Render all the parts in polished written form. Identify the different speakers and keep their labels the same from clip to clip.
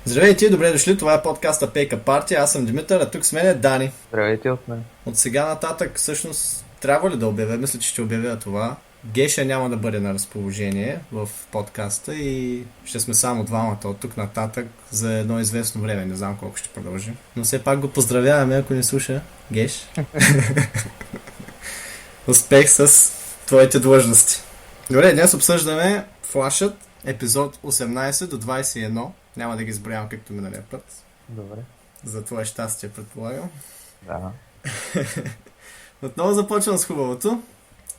Speaker 1: Здравейте, добре дошли, това е подкаста Пейка Партия, аз съм Димитър, а тук с мен е Дани.
Speaker 2: Здравейте от мен.
Speaker 1: От сега нататък всъщност трябва ли да обявя, мисля, че ще обявя това. Геша няма да бъде на разположение в подкаста и ще сме само двамата от тук нататък за едно известно време, не знам колко ще продължи. Но все пак го поздравяваме, ако не слуша. Геш. Успех с твоите длъжности. Добре, днес обсъждаме Флашът, епизод 18 до 21. Няма да ги изброявам както миналия път.
Speaker 2: Добре.
Speaker 1: За твое щастие, предполагам.
Speaker 2: Да.
Speaker 1: Отново започвам с хубавото.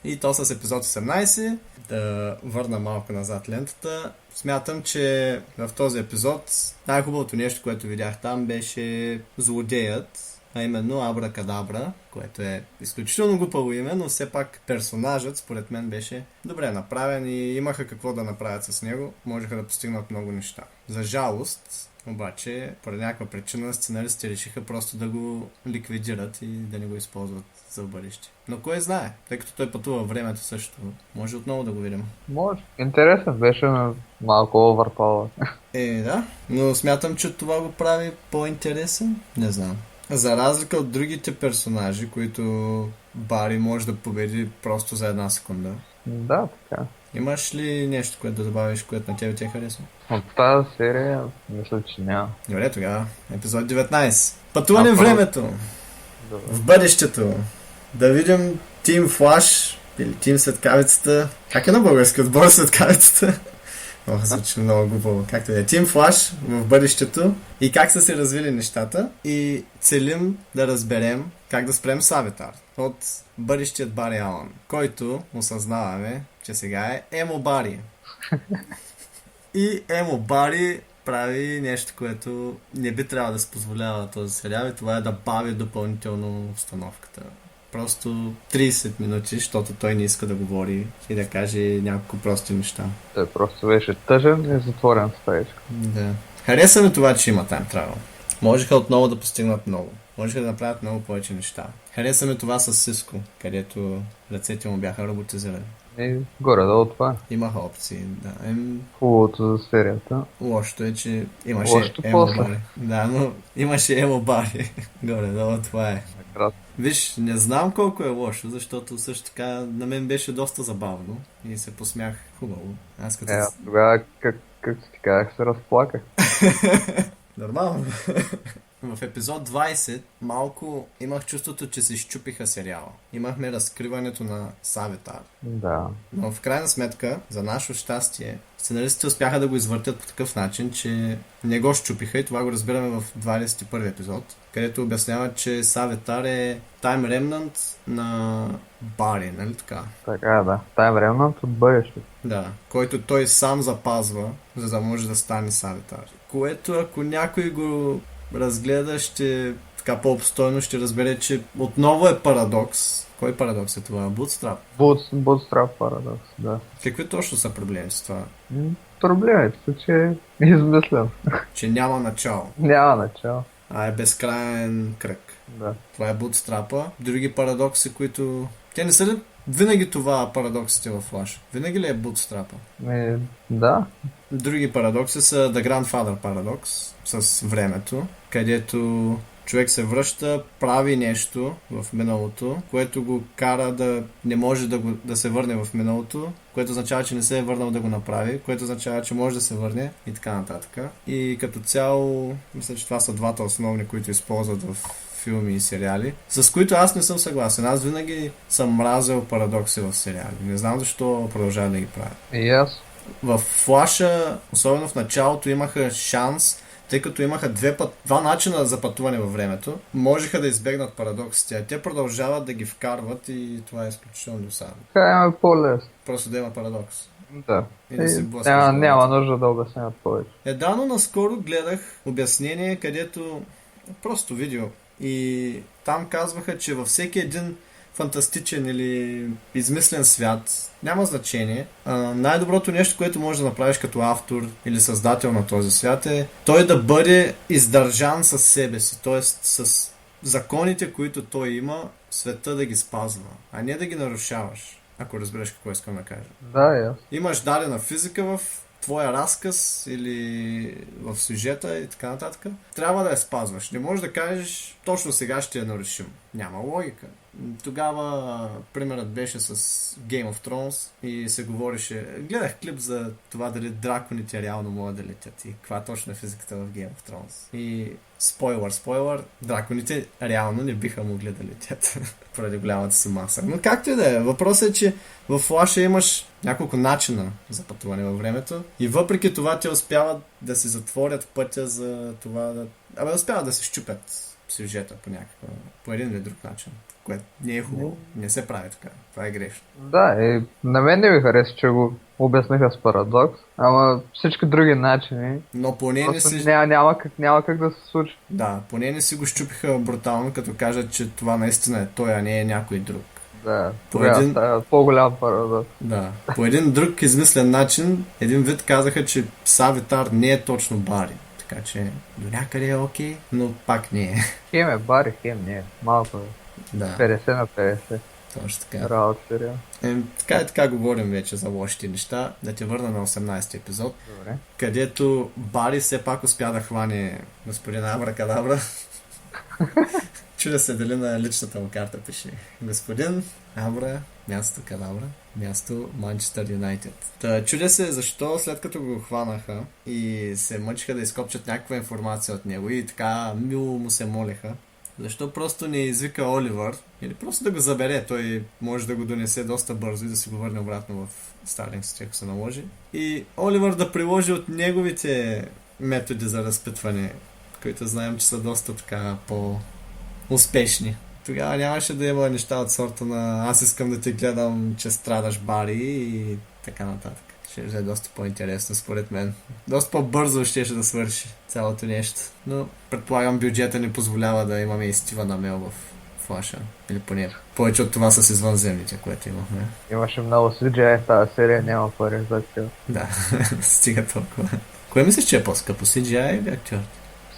Speaker 1: И то с епизод 18. Да върна малко назад лентата. Смятам, че в този епизод най-хубавото нещо, което видях там, беше злодеят, а именно Абракадабра, което е изключително глупаво име, но все пак персонажът според мен беше добре направен и имаха какво да направят с него. Можеха да постигнат много неща. За жалост, обаче, поради някаква причина сценаристите решиха просто да го ликвидират и да не го използват за бъдеще. Но кой знае, тъй като той пътува във времето също, може отново да го видим.
Speaker 2: Може. Интересен беше, но малко овърпала.
Speaker 1: Да, но смятам, че това го прави по-интересен. Не знам. За разлика от другите персонажи, които Бари може да победи просто за една секунда.
Speaker 2: Да, така.
Speaker 1: Имаш ли нещо, което да добавиш, което на тебе ти е харесва?
Speaker 2: От тази серия, мисля, че няма.
Speaker 1: Добре, тогава. Епизод 19. Пътуване в
Speaker 2: първо-
Speaker 1: времето.
Speaker 2: Добре.
Speaker 1: В бъдещето. Да видим Тим Флаш или Тим Светкавицата. Как е на български? Отбор Светкавицата. Звучи много глупаво. Както е. Тим Флаш в бъдещето и как са се развили нещата. И целим да разберем как да спрем Савитар от бъдещият Бари Алън, който осъзнаваме, че сега е Емо Бари. И Емо Бари прави нещо, което не би трябвало да се позволява на този сериал и това е да бави допълнително обстановката. Просто 30 минути, защото той не иска да говори и да каже няколко прости неща.
Speaker 2: Той просто беше тъжен и затворен в стаечка.
Speaker 1: Да. Хареса ми това, че има тайм travel. Можеха отново да постигнат много. Можеха да направят много повече неща. Хареса ми това с Сиско, където ръцете му бяха роботизирани.
Speaker 2: И горе-долу това.
Speaker 1: Имаха опции, да.
Speaker 2: Хубавото за серията.
Speaker 1: Лошото е, че имаше
Speaker 2: Лошото
Speaker 1: Емо
Speaker 2: после.
Speaker 1: Бари. Да, но имаше Емо Бари. Горе-долу това е.
Speaker 2: Накрат.
Speaker 1: Виж, не знам колко е лошо, защото също така на мен беше доста забавно и се посмях хубаво. Аз като...
Speaker 2: Тогава, как ти казах, се разплаках.
Speaker 1: Нормално. В епизод 20 малко имах чувството, че се изчупиха сериала. Имахме разкриването на Савитар.
Speaker 2: Да.
Speaker 1: Но в крайна сметка, за наше щастие, сценаристите успяха да го извъртят по такъв начин, че не го щупиха и това го разбираме в 21 епизод, където обясняват, че Савитар е Time Remnant на Бари, нали така?
Speaker 2: Така, да. Тая време от бъдещето.
Speaker 1: Да, който той сам запазва, за да може да стане Савитар. Което ако някой го разгледа, ще така по-обстойно ще разбере, че отново е парадокс. Кой парадокс е това? Bootstrap?
Speaker 2: Bootstrap парадокс, да.
Speaker 1: Какви точно са проблеми с това?
Speaker 2: Проблемът е, че е измислен.
Speaker 1: Че няма начало,
Speaker 2: Няма начало.
Speaker 1: а е безкрайен кръг.
Speaker 2: Да.
Speaker 1: Това е Bootstrap-а. Други парадокси, които... Те не са ли винаги това парадоксите в Flash? Винаги ли е Bootstrap-а?
Speaker 2: Да.
Speaker 1: Други парадокси са The Grandfather парадокс с времето, където човек се връща, прави нещо в миналото, което го кара да не може да се върне в миналото, което означава, че не се е върнал да го направи, което означава, че може да се върне и така нататък. И като цяло, мисля, че това са двата основни, които използват в филми и сериали, с които аз не съм съгласен. Аз винаги съм мразил парадокси в сериали. Не знам защо продължават да ги правят.
Speaker 2: И аз.
Speaker 1: В Флаша, особено в началото, имаха шанс, тъй като имаха два начина за пътуване във времето, можеха да избегнат парадоксите, а те продължават да ги вкарват и това е изключително досадно.
Speaker 2: Така е по-лесно.
Speaker 1: Просто да има парадокс.
Speaker 2: Да.
Speaker 1: И да се блъскаш в
Speaker 2: Няма
Speaker 1: главата.
Speaker 2: нужда да обясняват повече.
Speaker 1: Дано наскоро гледах обяснение, където просто видео. И там казваха, че във всеки един фантастичен или измислен свят, няма значение. Най-доброто нещо, което можеш да направиш като автор или създател на този свят е той да бъде издържан със себе си, т.е. с законите, които той има, света да ги спазва, а не да ги нарушаваш, ако разбереш какво искам да кажа.
Speaker 2: Да, и аз.
Speaker 1: Имаш дадена физика в твоя разказ или в сюжета и така нататък, трябва да я спазваш. Не можеш да кажеш точно сега ще я нарушим. Няма логика. Тогава примерът беше с Game of Thrones и се говореше, гледах клип за това дали драконите реално могат да летят и каква точно е физиката в Game of Thrones. И спойлър, драконите реално не биха могли да летят поради голямата си маса. Но както и да е, въпросът е, че в Флаша имаш няколко начина за пътуване във времето и въпреки това те успяват да си затворят пътя за това да... успяват да се щупят сюжета по един или друг начин, което не е хубаво. Не се прави така. Това е грешно.
Speaker 2: Да, и на мен не ми хареса, че го обясниха с парадокс, ама всички други начини
Speaker 1: Но поне не си...
Speaker 2: няма как да се случи.
Speaker 1: Да, поне не си го щупиха брутално, като кажат, че това наистина е той, а не е някой друг.
Speaker 2: Да, тогава става по-голям парадокс.
Speaker 1: Да, по един друг измислен начин, един вид казаха, че Савитар не е точно Бари. Така че до някъде е окей, но пак не е.
Speaker 2: Хем е Бари, хем не е. Малко е.
Speaker 1: Да.
Speaker 2: 50 на 50.
Speaker 1: Точно така.
Speaker 2: Работа сериал.
Speaker 1: Така и така говорим вече за лошите неща. Да те върна на 18-ти епизод.
Speaker 2: Добре.
Speaker 1: Където Бари все пак успя да хване господин Абракадабра. Чудя се дали на личната му карта пише господин Абра, място Кадабра, място Манчестър Юнайтед. Чудя се защо след като го хванаха и се мъчиха да изкопчат някаква информация от него и така мило му се молеха. Защо просто не извика Оливър или просто да го забере, той може да го донесе доста бързо и да си го върне обратно в Старлингс, ако се наложи. И Оливър да приложи от неговите методи за разпитване, които знаем, че са доста така по-успешни. Тогава нямаше да има неща от сорта на аз искам да те гледам, че страдаш Бари и така нататък. Ще е доста по-интересно според мен. Доста по-бързо ще да свърши цялото нещо. Но предполагам бюджета не позволява да имаме и Стивън Амел в Флаша. Или поне повече от това с извънземните, което имахме.
Speaker 2: Имаше много CGI в тази серия, няма пари за актьор.
Speaker 1: Да, стига толкова. Кое мислиш, че е по-скъпо? CGI или актьор?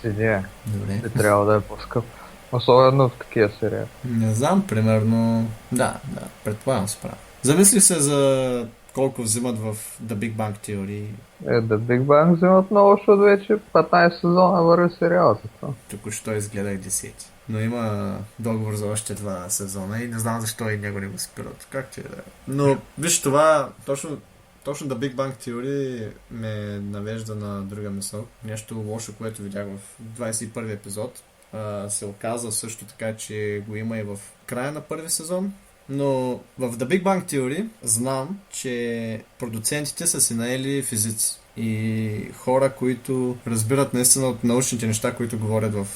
Speaker 2: CGI.
Speaker 1: Добре.
Speaker 2: Не трябва да е по-скъп. Особено в такива серии.
Speaker 1: Не знам, примерно... Да, предполагам се правя. Замисли се за колко взимат в The Big Bang Theory.
Speaker 2: The Big Bang взимат много, защото вече 15 сезона върви сериала за това.
Speaker 1: Току-що изгледах 10. Но има договор за още 2 сезона и не знам защо и него не го спират. Как ти е да е? Но виж това, точно The Big Bang Theory ме навежда на друга мисъл. Нещо лошо, което видях в 21 епизод. Се оказа също така, че го има и в края на първи сезон. Но в The Big Bang Theory знам, че продуцентите са си наели физици и хора, които разбират наистина от научните неща, които говорят в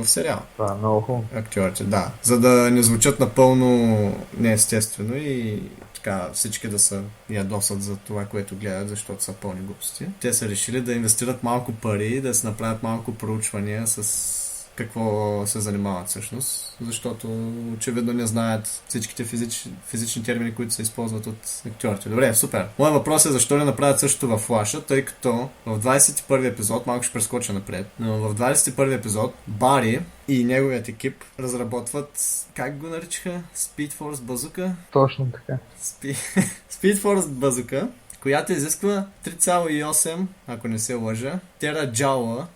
Speaker 1: сериала.
Speaker 2: Това е много хубаво.
Speaker 1: Актьорите, да. За да не звучат напълно неестествено и така всички да се ядосат за това, което гледат, защото са пълни глупости. Те са решили да инвестират малко пари, да се направят малко проучвания с какво се занимават всъщност, защото очевидно не знаят всичките физични термини, които се използват от актьорите. Добре, супер. Моят въпрос е защо не направят същото в Флаша, тъй като в 21 епизод, малко ще прескоча напред, но в 21 епизод Бари и неговият екип разработват, как го наричаха? Speed Force Bazooka?
Speaker 2: Точно така.
Speaker 1: Speed Force Bazooka, която изисква 3,8, ако не се лъжа, тераджаула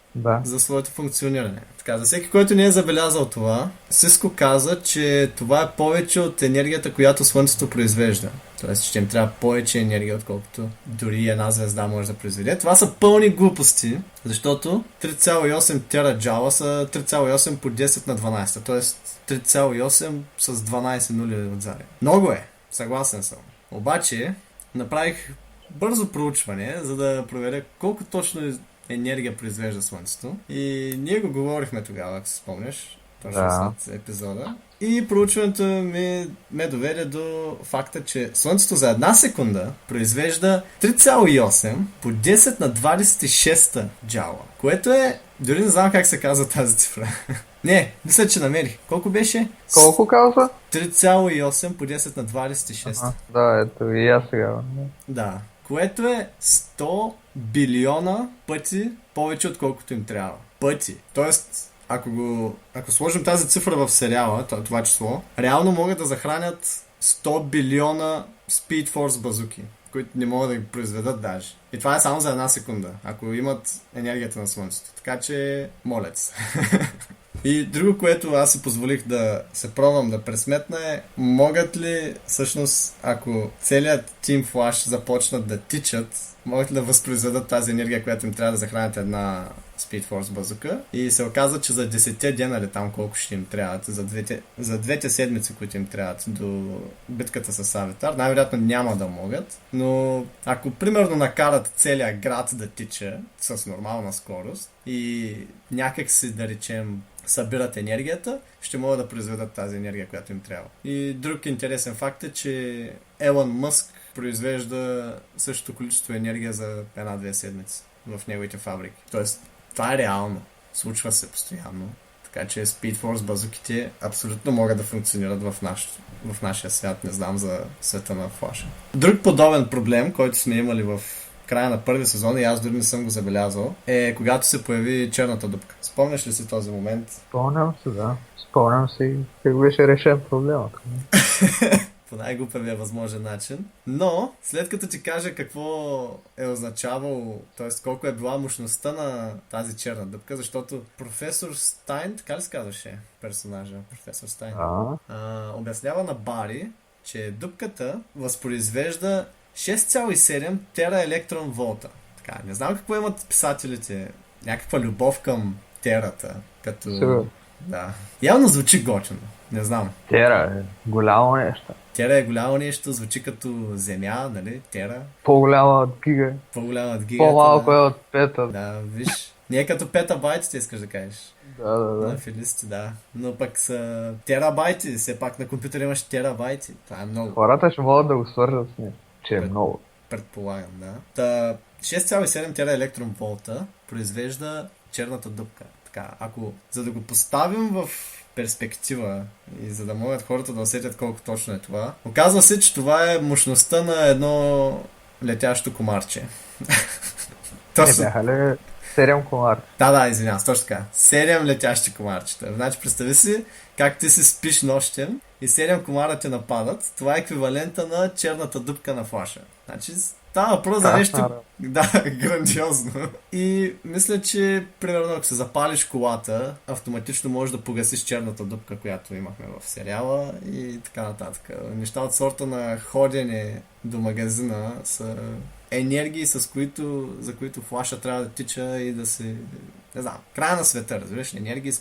Speaker 1: за своето функциониране. Така, за всеки, който не е забелязал това, Сиско каза, че това е повече от енергията, която Слънцето произвежда. Тоест, че им трябва повече енергия, отколкото дори една звезда може да произведе. Това са пълни глупости, защото 3,8 тераджаула са 3,8 по 10 на 12. Тоест 3,8 с 12 нули отзади. Много е, съгласен съм. Обаче, направих бързо проучване, за да проверя колко точно енергия произвежда Слънцето. И ние го говорихме тогава, ако си спомняш, точно след епизода. И проучването ме доведе до факта, че Слънцето за една секунда произвежда 3,8 по 10 на 26 джаула. Което е... Дори не знам как се казва тази цифра. Не, мисля, че намерих. Колко беше?
Speaker 2: Колко казва?
Speaker 1: 3,8 по 10 на 26.
Speaker 2: Да, ето и аз сега.
Speaker 1: Да. Което е 100 билиона пъти повече, отколкото им трябва. Пъти. Тоест, ако сложим тази цифра в сериала, това число, реално могат да захранят 100 билиона Speed Force базуки, които не могат да ги произведат даже. И това е само за една секунда, ако имат енергията на Слънцето. Така че, молец. И друго, което аз си позволих да се пробвам да пресметна е, могат ли всъщност, ако целият Team Flash започнат да тичат, могат ли да възпроизведат тази енергия, която им трябва да захранят една Speed Force базука. И се оказа, че за 10 дена или там колко ще им трябват, за двете седмици, които им трябват до битката с Аватар, най-вероятно няма да могат, но ако примерно накарат целият град да тича с нормална скорост и някак си, да речем, събират енергията, ще могат да произведат тази енергия, която им трябва. И друг интересен факт е, че Елън Мъск произвежда същото количество енергия за една-две седмици в неговите фабрики. Тоест, това е реално. Случва се постоянно. Така че Speed Force базуките абсолютно могат да функционират в нашия свят. Не знам за света на Флаша. Друг подобен проблем, който сме имали в края на първи сезон, и аз дори не съм го забелязал, е когато се появи черната дупка. Спомняш ли си този момент?
Speaker 2: Спомням се, да. Спомням си как беше решен проблемът.
Speaker 1: По най-глупавия възможен начин. Но, след като ти кажа какво е означавало, т.е. колко е била мощността на тази черна дупка, защото професор Стайн, така ли се казваше персонажа, професор Стайн, обяснява на Бари, че дупката възпроизвежда 6,7 тераелектрон волта. Така, не знам какво имат писателите, някаква любов към терата, като...
Speaker 2: Сигурно.
Speaker 1: Да. Явно звучи готино. Не знам.
Speaker 2: Тера е голямо нещо.
Speaker 1: Тера е голямо нещо, звучи като земя, нали? Тера.
Speaker 2: По-голяма от гига.
Speaker 1: По-голяма от гигата.
Speaker 2: По-малко
Speaker 1: да.
Speaker 2: е от пета.
Speaker 1: Да, виж. Не е като петабайтите, искаш да кажеш.
Speaker 2: Да.
Speaker 1: На филисти, да. Но пък са терабайти, все пак на компютър имаш терабайти. Това е много.
Speaker 2: Хората ще могат да го свържат с него, че е много.
Speaker 1: Предполагам, да. Та 6,7 тераелектрон волта произвежда черната дупка. Така, за да го поставим в перспектива и за да могат хората да усетят колко точно е това, оказва се, че това е мощността на едно летящо комарче.
Speaker 2: Не бяха ли 7 комарче?
Speaker 1: Да, извинявам, точно така. 7 летящи комарчета. Значи, представи си как ти си спиш нощем и 7 комара те нападат. Това е еквивалента на черната дупка на Флаша. Значи, става въпрос за нещо... Да, грандиозно. И мисля, че примерно ако се запалиш колата, автоматично можеш да погасиш черната дупка, която имахме в сериала и така нататък. Неща от сорта на ходене до магазина са енергии, за които Флаша трябва да тича и да се... Не знам, края на света, разбираш? Енергии, с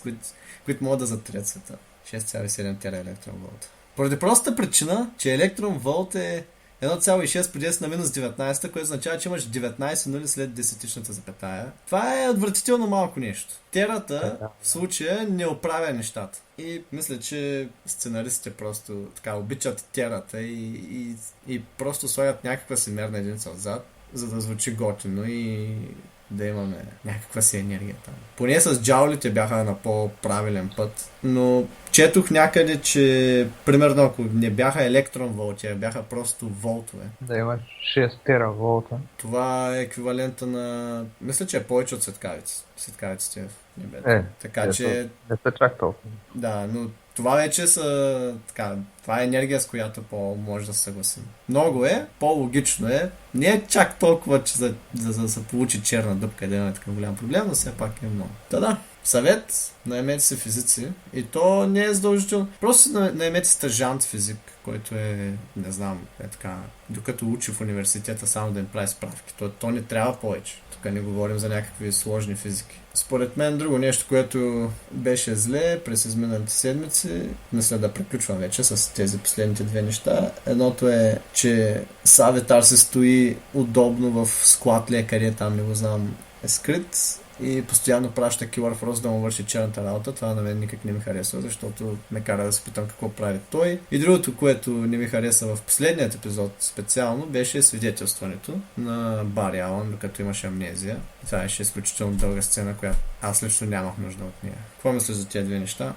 Speaker 1: които могат да затрят света. 6,7 тераелектрон волт. Поради простата причина, че електрон волт е 1,6 по 10 на минус 19, което означава, че имаш 19 нули след десетичната запетая. Това е отвратително малко нещо. Терата в случая не оправя нещата. И мисля, че сценаристите просто така обичат терата и просто слагат някаква си мерна единица отзад, за да звучи готино и да имаме някаква си енергия там. Поне с джаулите бяха на по-правилен път, но четох някъде, че примерно ако не бяха електрон волти, а бяха просто волтове.
Speaker 2: Да имаш 6 тераволта.
Speaker 1: Това е еквивалента на... Мисля, че е повече от светкавиците в небето. Така че...
Speaker 2: Не са чак толкова. Да,
Speaker 1: но това вече са... Така, това е енергия, с която може да се съгласим. Много е, по-логично е. Не е чак толкова, че за да се получи черна дупка, да имаме такъв голям проблем, но все пак е много. Да. Съвет, наемете се физици и то не е задължително. Просто наемете стажант физик, който е, не знам, е така, докато учи в университета, само да им прави справки. То не трябва повече. Тук не говорим за някакви сложни физики. Според мен друго нещо, което беше зле през изминалите седмици, мисля да приключвам вече с тези последните две неща. Едното е, че Саватар се стои удобно в склад лекария, там не го знам, е скрит и постоянно праща Killer Frost да му върши черната работа. Това на мен никак не ми харесва, защото ме кара да се питам какво прави той. И другото, което не ми хареса в последният епизод специално, беше свидетелстването на Бари Алън, докато имаше амнезия. Това беше изключително дълга сцена, която аз лично нямах нужда от нея. Какво мислиш за тези две неща?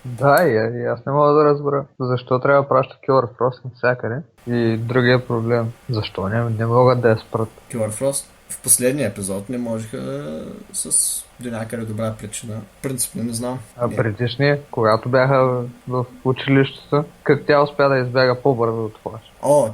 Speaker 2: Да, и аз не мога да разбера защо трябва да праща Killer Frost навсякъде. И другия проблем, защо не могат да я спрат?
Speaker 1: Killer Frost? в последния епизод не можеха до някъде добра причина. Принципно не знам.
Speaker 2: А предишни, когато бяха в училището, как тя успя да избяга по-бързо от това?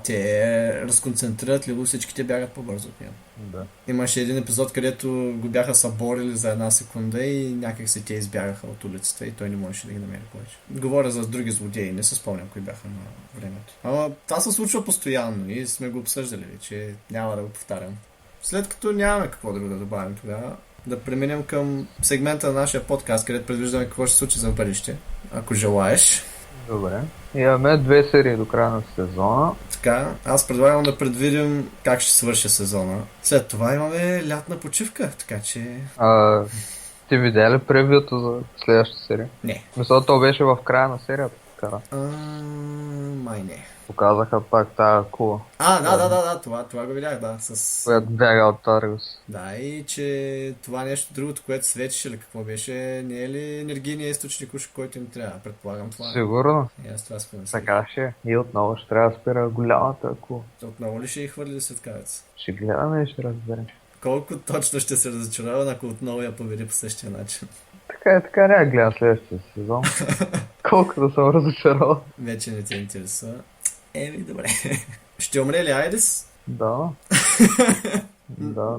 Speaker 1: Те разконцентрират ли го, всичките бягат по-бързо от него.
Speaker 2: Да.
Speaker 1: Имаше един епизод, където го бяха съборили за една секунда и някак се те избягаха от улицата и той не можеше да ги намери повече. Говоря за други злодеи, не се спомням кои бяха на времето. Ама това се случва постоянно и сме го обсъждали вече, няма да го повтарям. След като нямаме какво друго да добавим тогава, да преминем към сегмента на нашия подкаст, където предвиждаме какво ще се случи за в бъдеще, ако желаеш.
Speaker 2: Добре. Имаме 2 серии до края на сезона.
Speaker 1: Така, аз предлагам да предвидим как ще свърши сезона. След това имаме лятна почивка, така че...
Speaker 2: Ти видя ли превюто за следващата серия?
Speaker 1: Не.
Speaker 2: Мисля, то беше в края на серията. Така.
Speaker 1: Май не.
Speaker 2: Показаха пак тази кула.
Speaker 1: Да, това го видях, да.
Speaker 2: Която бяга от Тариус.
Speaker 1: Да, и че това нещо другото, което светеше или какво беше, не е ли енергийният източник, който им трябва? Предполагам това.
Speaker 2: Сигурно.
Speaker 1: И аз това спомням.
Speaker 2: Така ще. И отново ще трябва да спира голямата кула.
Speaker 1: Отново ли ще й хвърли светкавец?
Speaker 2: Ще гледаме и ще разберем.
Speaker 1: Колко точно ще се разочарова, ако отново я победи по същия начин?
Speaker 2: Така няма гледам следващия сезон. Колко да съм разочарован.
Speaker 1: Вече не те интересува. Добре. Ще умре ли Айрис?
Speaker 2: Да. Да.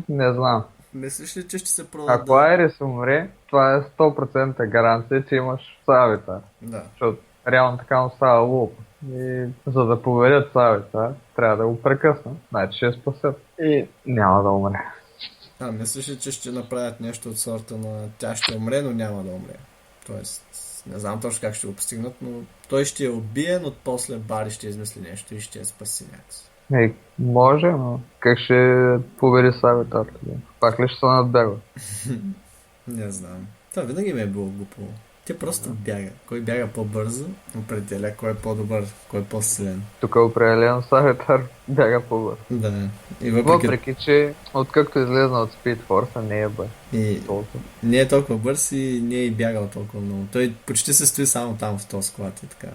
Speaker 2: Не знам.
Speaker 1: Мислиш ли, че ще се продаде?
Speaker 2: Ако Айрис умре, това е 100% гаранция, че имаш Савита.
Speaker 1: Да.
Speaker 2: Защото реално така му става луп. И за да победят Савита, трябва да го прекъснат. Значи ще спасят. И няма да умре.
Speaker 1: Мислиш ли, че ще направят нещо от сорта на тя ще умре, но няма да умре? Тоест, не знам точно как ще го постигнат, но той ще я убие, но после Бари ще измисли нещо и ще я спаси някакси.
Speaker 2: Може, но как ще победи Савита? Пак ли ще се надбягва?
Speaker 1: Не знам. Това винаги ми е било глупо. Те просто бяга. Кой бяга по-бързо, определя кой е по-добър, кой е по-силен.
Speaker 2: Тук определено Савитар бяга по-бързо.
Speaker 1: Да. И
Speaker 2: въпреки, че откакто излезна от Speed Force, не е бърз.
Speaker 1: Не е толкова бърз и не е бягал толкова много. Той почти се стои само там в този склад и така.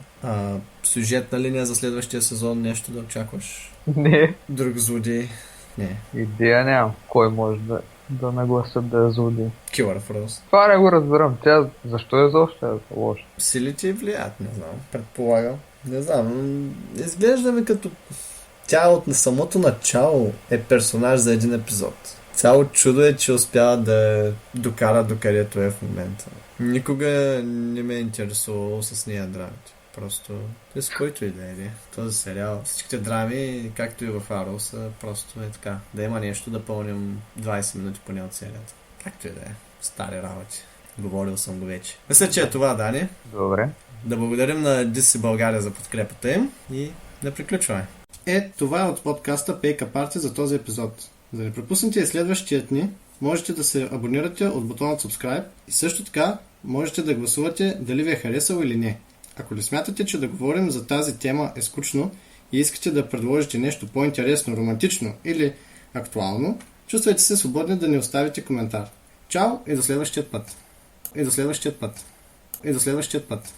Speaker 1: Сюжетна линия за следващия сезон, нещо да очакваш?
Speaker 2: Не.
Speaker 1: Друг злодей? Не.
Speaker 2: Идея нямам. Кой може да нагласят да е злодей?
Speaker 1: Killer Frost.
Speaker 2: Това не го разбирам. Тя защо е защо лоша?
Speaker 1: Силите влияят, не знам. Предполагам. Не знам. Изглежда ми като тя от самото начало е персонаж за един епизод. Цяло чудо е, че успява да докара докъдето е в момента. Никога не ме е интересувало с нея драмите. Просто с който и да е. Този сериал, всичките драми, както и в Arrow, са просто е така. Да има нещо да пълним 20 минути поне от серията. Както и да е. Стари работи. Говорил съм го вече. Мисля, че е това, Дани.
Speaker 2: Добре.
Speaker 1: Да благодарим на DC България за подкрепата им и да приключваме. Това е от подкаста Payka Party за този епизод. За да не пропуснете и следващият ни, можете да се абонирате от бутона Subscribe и също така можете да гласувате дали ви е харесал или не. Ако ли смятате, че да говорим за тази тема е скучно и искате да предложите нещо по-интересно, романтично или актуално, чувствайте се свободни да ни оставите коментар. Чао и до следващия път.